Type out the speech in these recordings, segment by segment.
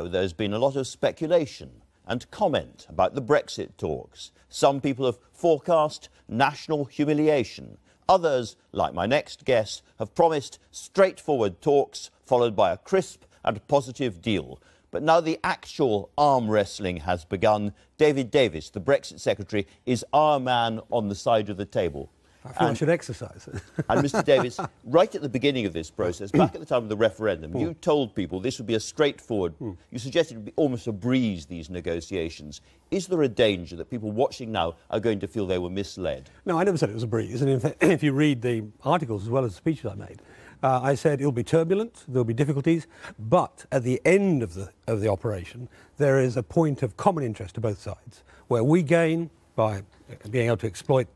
There's been a lot of speculation and comment about the Brexit talks. Some people have forecast national humiliation. Others, like my next guest, have promised straightforward talks followed by a crisp and positive deal. But now the actual arm wrestling has begun. David Davis, the Brexit Secretary, is our man on the side of the table. I feel I should exercise. And Mr. Davis, right at the beginning of this process, back at the time of the referendum, you told people this would be a straightforward, you suggested it would be almost a breeze, these negotiations. Is there a danger that people watching now are going to feel they were misled? No, I never said it was a breeze. And in fact, if you read the articles as well as the speeches I made, I said it'll be turbulent, there'll be difficulties, but at the end of the operation, there is a point of common interest to both sides, where we gain by being able to exploit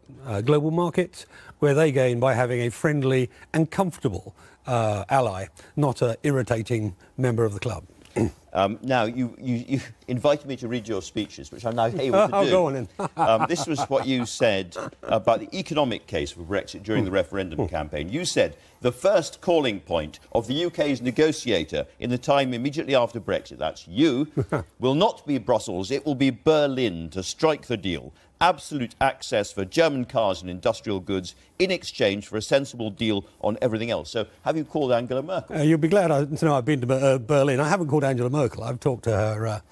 global markets, where they gain by having a friendly and comfortable ally, not an irritating member of the club. Now, you invited me to read your speeches, which I'm now able to do. Oh, go on in. This was what you said about the economic case for Brexit during the referendum campaign. You said the first calling point of the UK's negotiator in the time immediately after Brexit, that's you, will not be Brussels, it will be Berlin to strike the deal. Absolute access for German cars and industrial goods in exchange for a sensible deal on everything else. So have you called Angela Merkel? You'll be glad to know I've been to Berlin. I haven't called Angela Merkel. I've talked to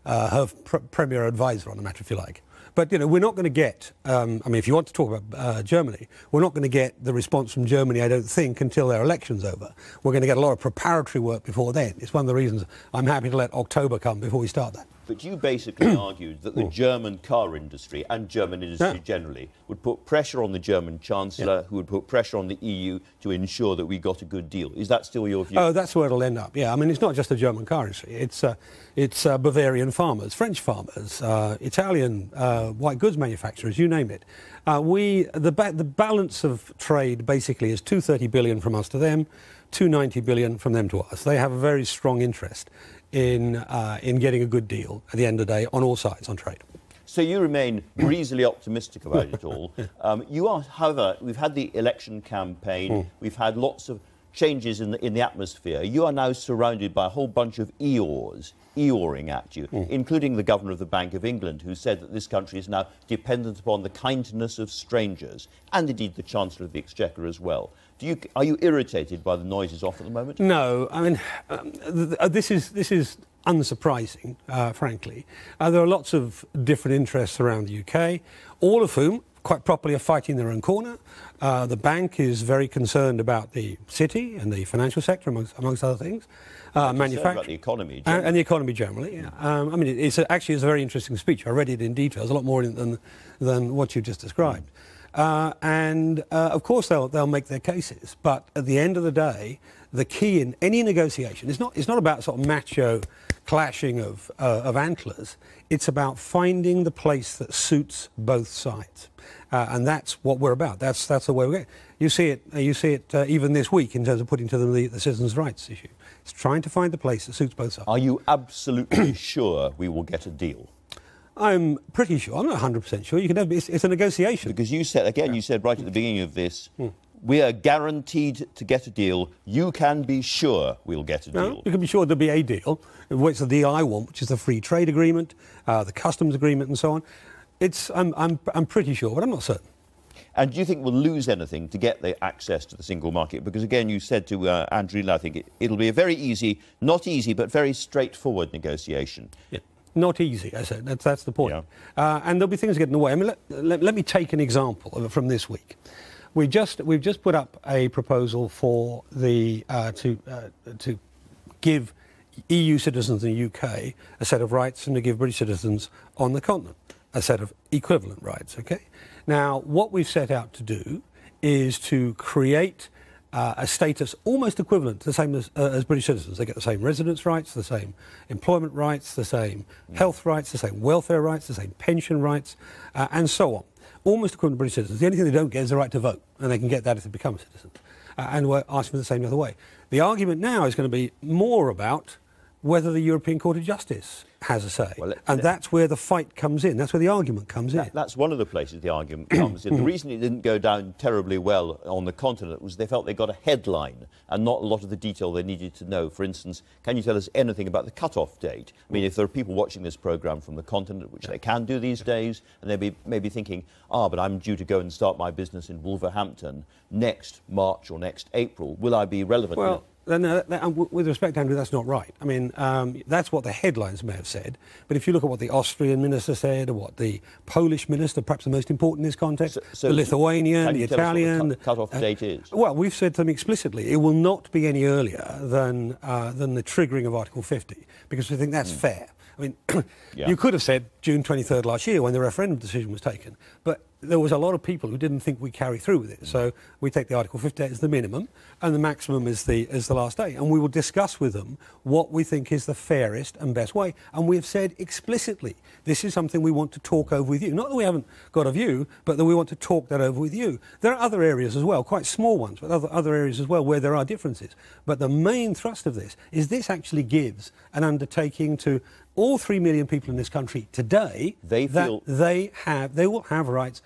her premier advisor on the matter, if you like. But, you know, we're not going to get, I mean, if you want to talk about Germany, we're not going to get the response from Germany, I don't think, until their election's over. We're going to get a lot of preparatory work before then. It's one of the reasons I'm happy to let October come before we start that. But you basically argued that the German car industry and German industry generally would put pressure on the German Chancellor, who would put pressure on the EU to ensure that we got a good deal. Is that still your view? Oh, that's where it'll end up, yeah. I mean, it's not just the German car industry. It's Bavarian farmers, French farmers, Italian white goods manufacturers, you name it. The balance of trade basically is 230 billion from us to them, 290 billion from them to us. They have a very strong interest in getting a good deal at the end of the day on all sides on trade. So you remain breezily optimistic about it all. You are, however, we've had the election campaign, we've had lots of changes in the atmosphere. You are now surrounded by a whole bunch of Eeyoring at you, including the Governor of the Bank of England, who said that this country is now dependent upon the kindness of strangers, and indeed the Chancellor of the Exchequer as well. Are you irritated by the noises off at the moment? No, I mean, this is unsurprising, frankly. There are lots of different interests around the UK, all of whom, quite properly, are fighting their own corner. The bank is very concerned about the city and the financial sector, amongst other things. Manufacturing. About the economy generally. And the economy generally, yeah. I mean, it's a very interesting speech. I read it in detail. There's a lot more in it than what you just described. Of course, they'll make their cases. But at the end of the day, the key in any negotiation, it's not about sort of macho clashing of antlers. It's about finding the place that suits both sides. And that's what we're about. That's the way we're going. You see it even this week in terms of putting to them the citizens' rights issue. It's trying to find the place that suits both sides. Are you absolutely sure we will get a deal? I'm pretty sure. I'm not 100% sure. You can never be. It's a negotiation. Because you said, again, you said right at the beginning of this, we are guaranteed to get a deal. You can be sure we'll get a deal. No, you can be sure there'll be a deal. It's the deal I want, which is the free trade agreement, the customs agreement and so on. I'm pretty sure, but I'm not certain. And do you think we'll lose anything to get the access to the single market? Because, again, you said to Andrew, I think it'll be a very easy, not easy, but very straightforward negotiation. Yeah. Not easy, I said. That's the point. Yeah. And there'll be things getting in the way. I mean, let me take an example from this week. We've just put up a proposal for to give EU citizens in the UK a set of rights and to give British citizens on the continent a set of equivalent rights. Okay. Now, what we've set out to do is to create a status almost equivalent to the same as British citizens. They get the same residence rights, the same employment rights, the same health rights, the same welfare rights, the same pension rights, and so on. Almost equivalent to British citizens. The only thing they don't get is the right to vote, and they can get that if they become a citizen. And we're asking for the same the other way. The argument now is going to be more about whether the European Court of Justice has a say. Well, and that's where the fight comes in. That's where the argument comes in. That's one of the places the argument comes in. The reason it didn't go down terribly well on the continent was they felt they got a headline and not a lot of the detail they needed to know. For instance, can you tell us anything about the cut-off date? I mean, if there are people watching this programme from the continent, which they can do these days, and they'll be maybe thinking, but I'm due to go and start my business in Wolverhampton next March or next April. Will I be relevant? Well, with respect, Andrew, that's not right. I mean, that's what the headlines may have said. But if you look at what the Austrian minister said, or what the Polish minister, perhaps the most important in this context, the Lithuanian, the Italian... the cut-off date is? Well, we've said to them explicitly, it will not be any earlier than the triggering of Article 50, because we think that's fair. I mean, you could have said June 23rd last year when the referendum decision was taken, but there was a lot of people who didn't think we'd carry through with it. So we take the Article 50 as the minimum, and the maximum is the last day. And we will discuss with them what we think is the fairest and best way. And we have said explicitly, this is something we want to talk over with you. Not that we haven't got a view, but that we want to talk that over with you. There are other areas as well, quite small ones, but other areas as well where there are differences. But the main thrust of this is this actually gives an undertaking to all 3 million people in this country today they will have rights,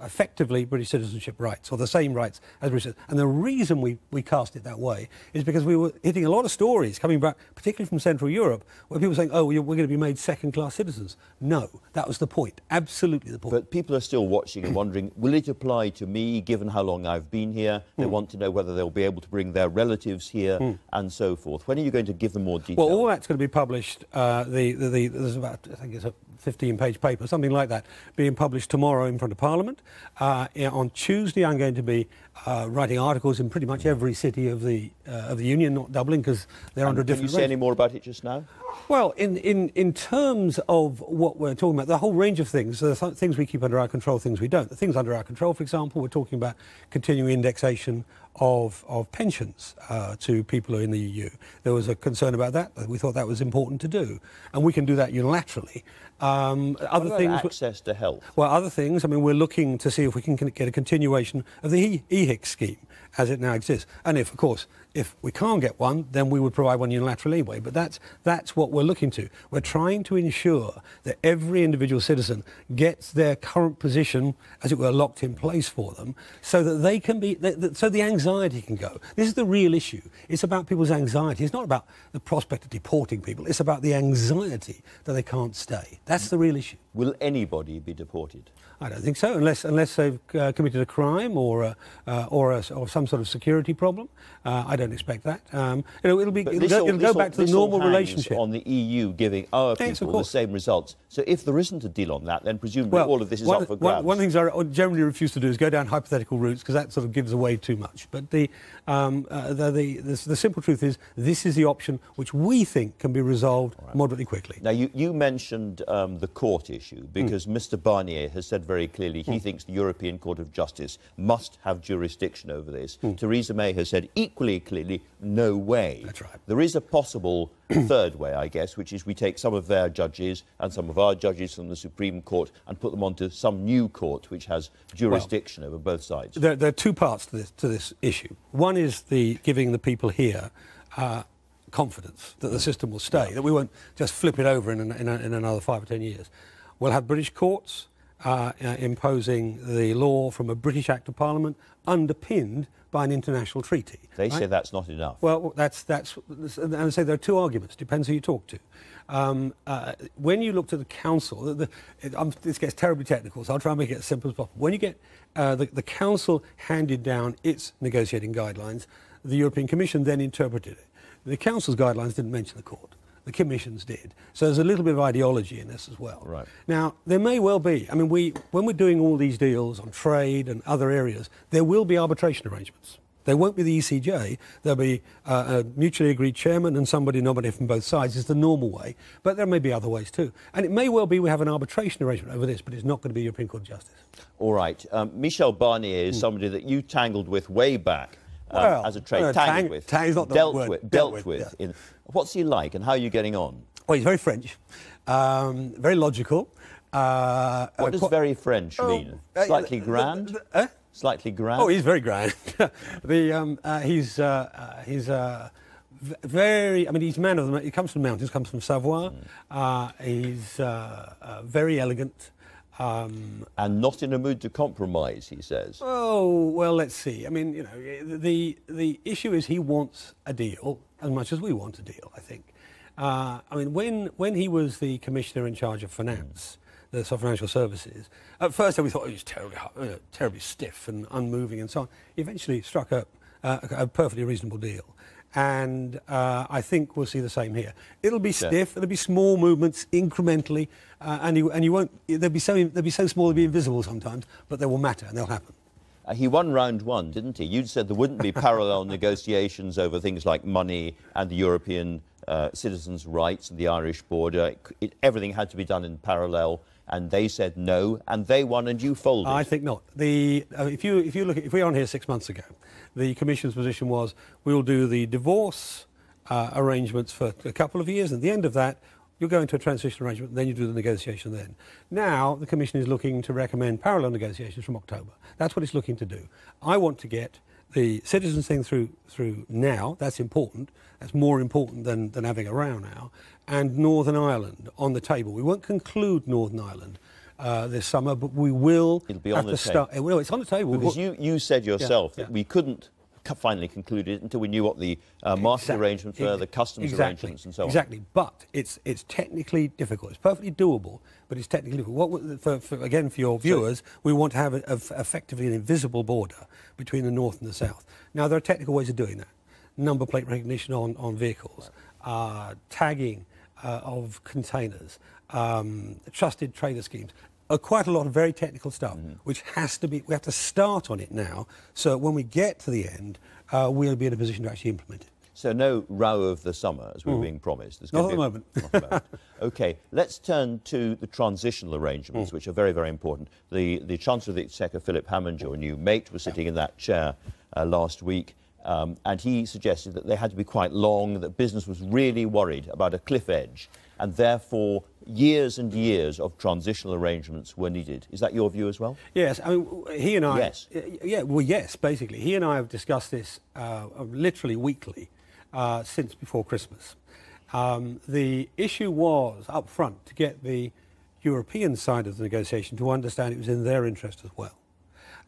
effectively British citizenship rights, or the same rights as British. And the reason we cast it that way is because we were hitting a lot of stories coming back, particularly from Central Europe, where people were saying, we're going to be made second-class citizens. No, that was the point, absolutely the point. But people are still watching and wondering, will it apply to me, given how long I've been here? They want to know whether they'll be able to bring their relatives here and so forth. When are you going to give them more detail? Well, all that's going to be published, there's about, I think it's a 15-page paper, something like that, being published tomorrow in front of Parliament. On Tuesday, I'm going to be writing articles in pretty much every city of the Union, not Dublin, because they're under a different. Can you say any more about it just now? Well, in terms of what we're talking about, the whole range of things, there are things we keep under our control, things we don't. The things under our control, for example, we're talking about continuing indexation of pensions to people who are in the EU. There was a concern about that. We thought that was important to do. And we can do that unilaterally. Other things, access to health? Well, other things, I mean, we're looking to see if we can get a continuation of the EHIC scheme as it now exists. And if, of course, if we can't get one, then we would provide one unilaterally anyway. But that's what we're looking to. We're trying to ensure that every individual citizen gets their current position, as it were, locked in place for them, so that they can be, so the anxiety can go. This is the real issue. It's about people's anxiety. It's not about the prospect of deporting people. It's about the anxiety that they can't stay. That's the real issue. Will anybody be deported? I don't think so, unless they've committed a crime or some sort of security problem. I don't expect that. It'll go back to the normal relationship. On the EU giving our people the same results. So if there isn't a deal on that, then presumably all of this is up for grabs. One of the things I generally refuse to do is go down hypothetical routes, because that sort of gives away too much. But the simple truth is this is the option which we think can be resolved moderately quickly. Now, you mentioned the court issue, because Mr Barnier has said very clearly he thinks the European Court of Justice must have jurisdiction over this. Theresa May has said equally clearly, no way. That's right. There is a possible third way, I guess, which is we take some of their judges and some of our judges from the Supreme Court and put them onto some new court which has jurisdiction over both sides. There are two parts to this issue. One is giving the people here confidence that the system will stay, that we won't just flip it over in another 5 or 10 years. We'll have British courts imposing the law from a British Act of Parliament underpinned by an international treaty. They say that's not enough. Well, and I say there are two arguments, depends who you talk to. When you look to the Council, this gets terribly technical, so I'll try and make it as simple as possible. When you get the Council handed down its negotiating guidelines, the European Commission then interpreted it. The Council's guidelines didn't mention the court. The Commission's did. So there's a little bit of ideology in this as well. Right. Now, there may well be, I mean, when we're doing all these deals on trade and other areas, there will be arbitration arrangements. There won't be the ECJ. There'll be a mutually agreed chairman and somebody nominated from both sides is the normal way. But there may be other ways too. And it may well be we have an arbitration arrangement over this, but it's not going to be European Court of Justice. All right. Michel Barnier is somebody that you tangled with way back. As a trade, dealt with. Yeah. What's he like, and how are you getting on? Well, he's very French, very logical. What does very French mean? Slightly grand? Slightly grand? Oh, he's very grand. He's very. I mean, he's a man of the. He comes from the mountains. Comes from Savoie. He's very elegant. And not in a mood to compromise, he says. Oh, well, let's see. I mean, the issue is he wants a deal as much as we want a deal, I think. I mean, when he was the commissioner in charge of finance, the financial services, at first we thought he was terribly stiff and unmoving and so on. He eventually struck a perfectly reasonable deal. And I think we'll see the same here. It'll be stiff. It'll be small movements incrementally, and you won't. They'll be so small they'll be invisible sometimes, but they will matter and they'll happen. He won round one, didn't he? You'd said there wouldn't be parallel negotiations over things like money and the European citizens' rights and the Irish border. Everything had to be done in parallel. And they said no, and they won, and you folded. I think not. If we were on here 6 months ago, the Commission's position was we will do the divorce arrangements for a couple of years, and at the end of that, you'll go into a transition arrangement, and then you do the negotiation then. Now, the Commission is looking to recommend parallel negotiations from October. That's what it's looking to do. I want to get the citizens thing through now. That's important. That's more important than having a row now. And Northern Ireland on the table. We won't conclude Northern Ireland this summer, but we will. It'll be on the table. Well, it's on the table. Because you said yourself that we couldn't finally conclude it until we knew what the market arrangements were, the customs arrangements and so on. Exactly. But it's technically difficult. It's perfectly doable, but it's technically difficult. For your viewers, we want to have effectively an invisible border between the north and the south. Now, there are technical ways of doing that. Number plate recognition on vehicles, tagging of containers, trusted trader schemes. Quite a lot of very technical stuff, which we have to start on it now, so when we get to the end, we'll be in a position to actually implement it. So no row of the summer, as we were being promised. Not at the moment. Not at the moment. OK, let's turn to the transitional arrangements, which are very, very important. The Chancellor of the Exchequer, Philip Hammond, your new mate, was sitting in that chair last week, and he suggested that they had to be quite long, that business was really worried about a cliff edge, and therefore years and years of transitional arrangements were needed. Is that your view as well? Yes. I mean, he and I... Yes. Yes, basically. He and I have discussed this literally weekly since before Christmas. The issue was, up front, to get the European side of the negotiation to understand it was in their interest as well.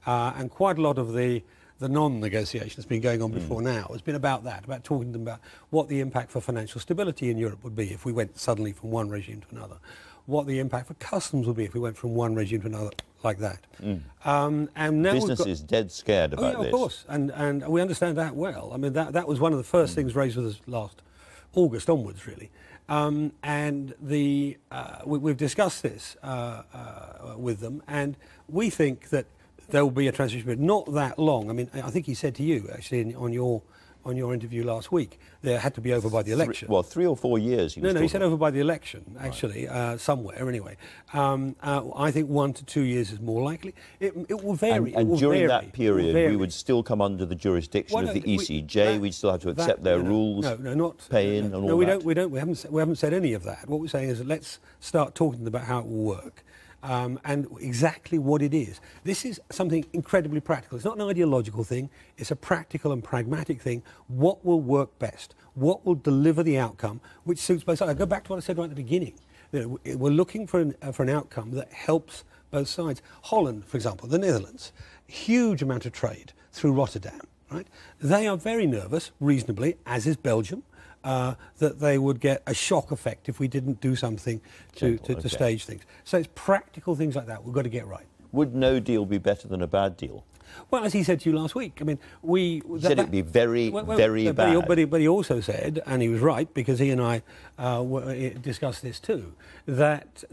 And quite a lot of the non-negotiation that's been going on before now has been about that, about talking to them about what the impact for financial stability in Europe would be if we went suddenly from one regime to another, what the impact for customs would be if we went from one regime to another like that. And now business is dead scared about this. Of course, and we understand that well. I mean, that was one of the first things raised with us last August onwards, really. And we've discussed this with them, and we think that there will be a transition period, not that long. I mean, I think he said to you, actually, on your interview last week, there had to be over by the election. 3 or 4 years. He said over by the election, actually, somewhere, anyway. I think 1 to 2 years is more likely. It will vary. And during that period, we would still come under the jurisdiction of the ECJ. We'd still have to accept their rules, pay in, and all that. We haven't said any of that. What we're saying is that let's start talking about how it will work. And exactly what it is. This is something incredibly practical. It's not an ideological thing. It's a practical and pragmatic thing. What will work best? What will deliver the outcome which suits both sides? I go back to what I said right at the beginning. We're looking for an outcome that helps both sides. Holland, for example, the Netherlands, huge amount of trade through Rotterdam. Right? They are very nervous, reasonably, as is Belgium. That they would get a shock effect if we didn't do something to stage things. So it's practical things like that we've got to get right. Would no deal be better than a bad deal? Well, as he said to you last week, I mean, he said it'd be very bad. But he also said, and he was right, because he and I discussed this too, that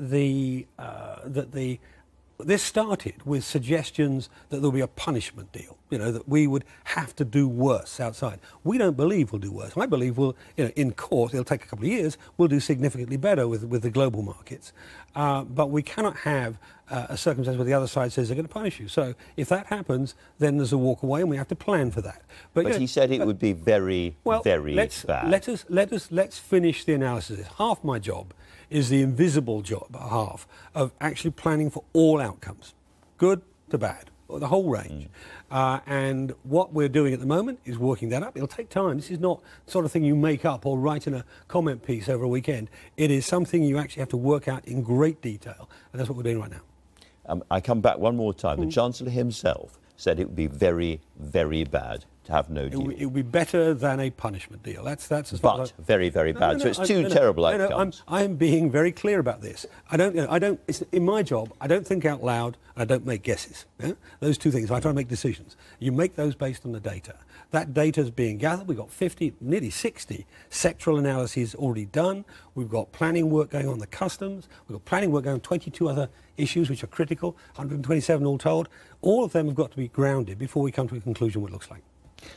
this started with suggestions that there'll be a punishment deal, that we would have to do worse outside. We don't believe we'll do worse. I believe we'll, in court, it'll take a couple of years, we'll do significantly better with the global markets. But we cannot have a circumstance where the other side says they're going to punish you. So if that happens, then there's a walk away, and we have to plan for that. But he said it would be very bad. Let's finish the analysis. Half my job is the invisible job, half, of actually planning for all outcomes, good to bad. the whole range. And what we're doing at the moment is working that up. It'll take time. This is not the sort of thing you make up or write in a comment piece over a weekend. It is something you actually have to work out in great detail, and that's what we're doing right now. I come back one more time. The Chancellor himself said it would be very, very bad to have no deal. It would be better than a punishment deal. That's as far as very, very bad. So it's two terrible outcomes. I'm being very clear about this. It's in my job. I don't think out loud. And I don't make guesses. Yeah? Those two things. I try to make decisions. You make those based on the data. That data is being gathered. We've got 50, nearly 60 sectoral analyses already done. We've got planning work going on the customs. We've got planning work going on 22 other issues which are critical, 127 all told. All of them have got to be grounded before we come to a conclusion what it looks like.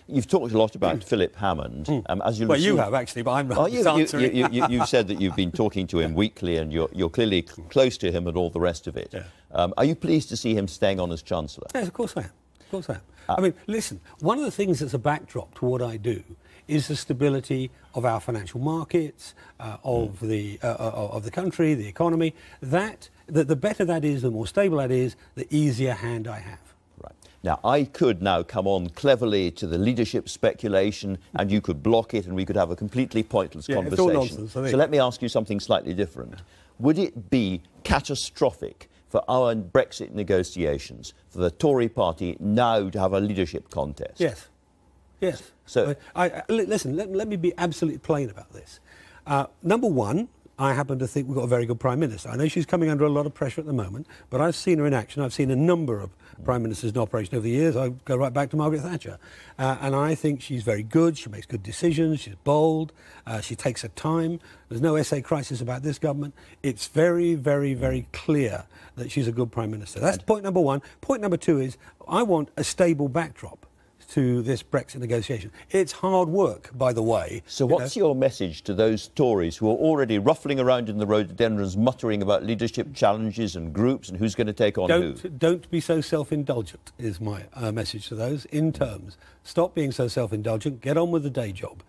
You've talked a lot about Philip Hammond. You have, actually, but I'm not answering. You've said that you've been talking to him weekly and you're clearly close to him and all the rest of it. Yeah. Are you pleased to see him staying on as Chancellor? Yes, of course I am. Of course I am. I mean, listen, one of the things that's a backdrop to what I do is the stability of our financial markets, of the country, the economy. The better that is, the more stable that is, the easier hand I have. Right. Now, I could now come on cleverly to the leadership speculation and you could block it and we could have a completely pointless conversation. It's all nonsense, I think. So let me ask you something slightly different. Would it be catastrophic for our Brexit negotiations, for the Tory party now to have a leadership contest? Yes. Yes. So, listen, let me be absolutely plain about this. Number one, I happen to think we've got a very good Prime Minister. I know she's coming under a lot of pressure at the moment, but I've seen her in action. I've seen a number of Prime Ministers in operation over the years. I go right back to Margaret Thatcher. And I think she's very good. She makes good decisions. She's bold. She takes her time. There's no essay crisis about this government. It's very, very, very clear that she's a good Prime Minister. That's point number one. Point number two is I want a stable backdrop to this Brexit negotiation. It's hard work, by the way. So what's your message to those Tories who are already ruffling around in the rhododendrons, muttering about leadership challenges and groups and who's going to take on who? Don't be so self-indulgent, is my message to those, in terms. Stop being so self-indulgent. Get on with the day job,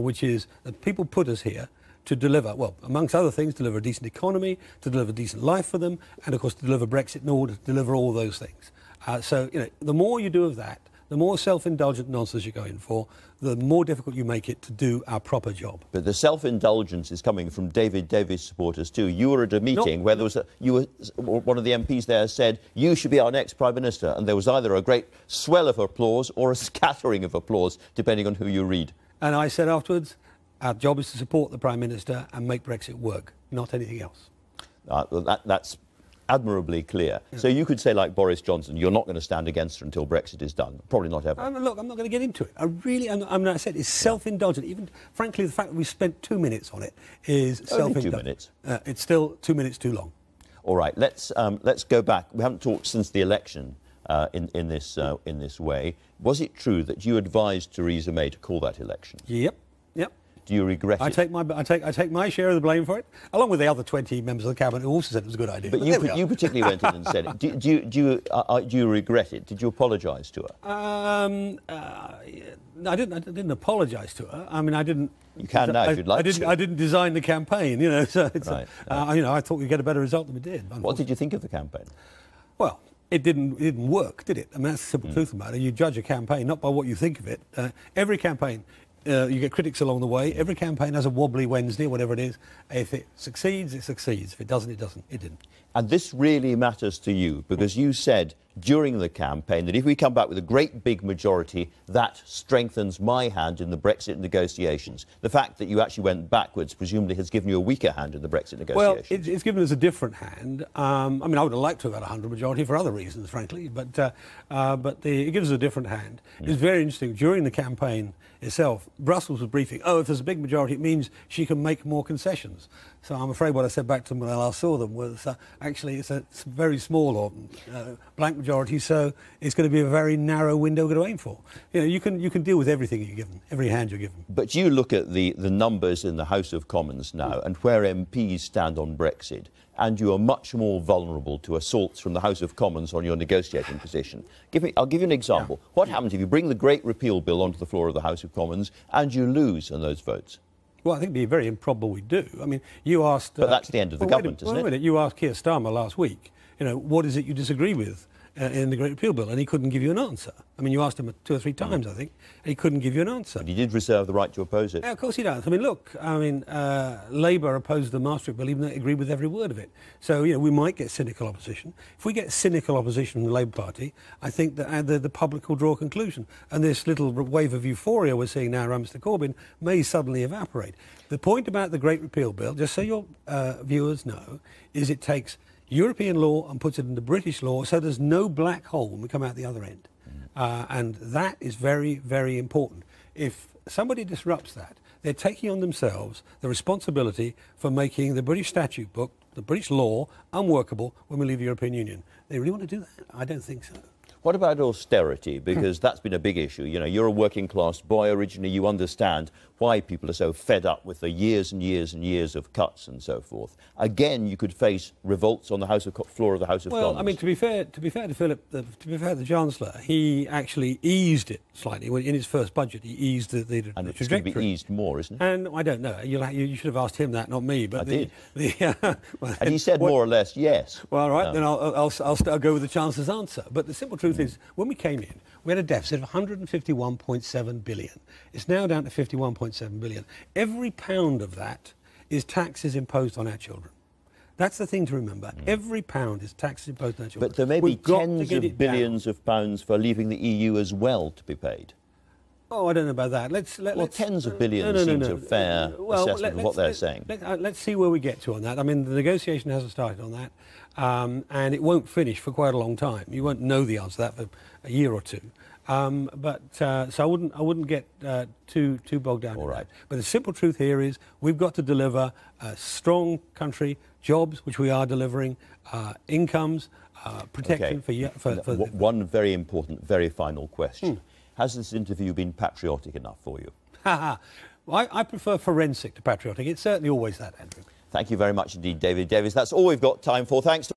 which is that people put us here to deliver, well, amongst other things, deliver a decent economy, to deliver a decent life for them, and, of course, to deliver Brexit in order to deliver all those things. So, the more you do of that, the more self-indulgent nonsense you go in for, the more difficult you make it to do our proper job. But the self-indulgence is coming from David Davis supporters too. You were at a meeting where there was one of the MPs there said, you should be our next Prime Minister, and there was either a great swell of applause or a scattering of applause, depending on who you read. And I said afterwards, our job is to support the Prime Minister and make Brexit work, not anything else. That's admirably clear. Yeah. So you could say, like Boris Johnson, you're not going to stand against her until Brexit is done. Probably not ever. Look, I'm not going to get into it. I said it's self-indulgent. Even, frankly, the fact that we spent 2 minutes on it is self-indulgent. Only 2 minutes. It's still 2 minutes too long. All right, let's go back. We haven't talked since the election in this way. Was it true that you advised Theresa May to call that election? Yep. Do you regret it? I take my share of the blame for it, along with the other 20 members of the cabinet who also said it was a good idea. But you particularly went in and said it. Do you regret it? Did you apologise to her? I didn't apologise to her. I mean, I didn't. You can now if you'd like to. I didn't design the campaign, So it's right. I thought we'd get a better result than we did. What did you think of the campaign? Well, it didn't work, did it? I mean, that's the simple truth about it. You judge a campaign not by what you think of it. Every campaign. You get critics along the way. Every campaign has a wobbly Wednesday, or whatever it is. If it succeeds, it succeeds. If it doesn't, it doesn't. It didn't. And this really matters to you, because you said during the campaign that if we come back with a great big majority, that strengthens my hand in the Brexit negotiations. The fact that you actually went backwards presumably has given you a weaker hand in the Brexit negotiations. Well, it's given us a different hand. I would have liked to have had a 100 majority for other reasons, frankly, but it gives us a different hand. It's very interesting. During the campaign itself, Brussels was briefing, if there's a big majority, it means she can make more concessions. So I'm afraid what I said back to them when I last saw them was, actually, it's a very small or blank majority, so it's going to be a very narrow window we're going to aim for. You can deal with everything you're given, every hand you're given. But you look at the numbers in the House of Commons now and where MPs stand on Brexit, and you are much more vulnerable to assaults from the House of Commons on your negotiating position. I'll give you an example. Yeah. What happens if you bring the Great Repeal Bill onto the floor of the House of Commons and you lose on those votes? Well, I think it'd be very improbable we do. I mean, you asked... But that's the end of the government, isn't it? You asked Keir Starmer last week, what is it you disagree with in the Great Repeal Bill, and he couldn't give you an answer. I mean, you asked him 2 or 3 times, I think, and he couldn't give you an answer. But he did reserve the right to oppose it. Yeah, of course he does. I mean, look, Labour opposed the Maastricht Bill, even though they agreed with every word of it. So, we might get cynical opposition. If we get cynical opposition from the Labour Party, I think that the public will draw a conclusion. And this little wave of euphoria we're seeing now around Mr Corbyn may suddenly evaporate. The point about the Great Repeal Bill, just so your viewers know, is it takes European law and puts it into British law, so there's no black hole when we come out the other end. And that is very, very important. If somebody disrupts that, they're taking on themselves the responsibility for making the British statute book, the British law, unworkable when we leave the European Union. They really want to do that? I don't think so. What about austerity? Because that's been a big issue. You're a working class boy originally. You understand why people are so fed up with the years and years and years of cuts and so forth. Again, you could face revolts on the floor of the House of Commons. Well, I mean, to be fair to Philip, to be fair to the Chancellor, he actually eased it slightly. In his first budget, he eased the trajectory. And it's going to be eased more, isn't it? And I don't know. You should have asked him that, not me. But I did. And he said more or less yes. Well, all right, then I'll go with the Chancellor's answer. But the simple truth is, when we came in, we had a deficit of 151.7 billion. It's now down to 51.7 billion. Every pound of that is taxes imposed on our children. That's the thing to remember. Every pound is taxes imposed on our children. But there may be tens of billions of pounds for leaving the EU as well to be paid. Oh, I don't know about that. Let's tens of billions seems a fair assessment of what they're saying. Let's see where we get to on that. I mean, the negotiation hasn't started on that, and it won't finish for quite a long time. You won't know the answer to that for a year or two. So I wouldn't get too bogged down in that. But the simple truth here is we've got to deliver a strong country, jobs, which we are delivering, incomes, protection for one very important, very final question. Has this interview been patriotic enough for you? Well, I prefer forensic to patriotic. It's certainly always that, Andrew. Thank you very much indeed, David Davis. That's all we've got time for. Thanks to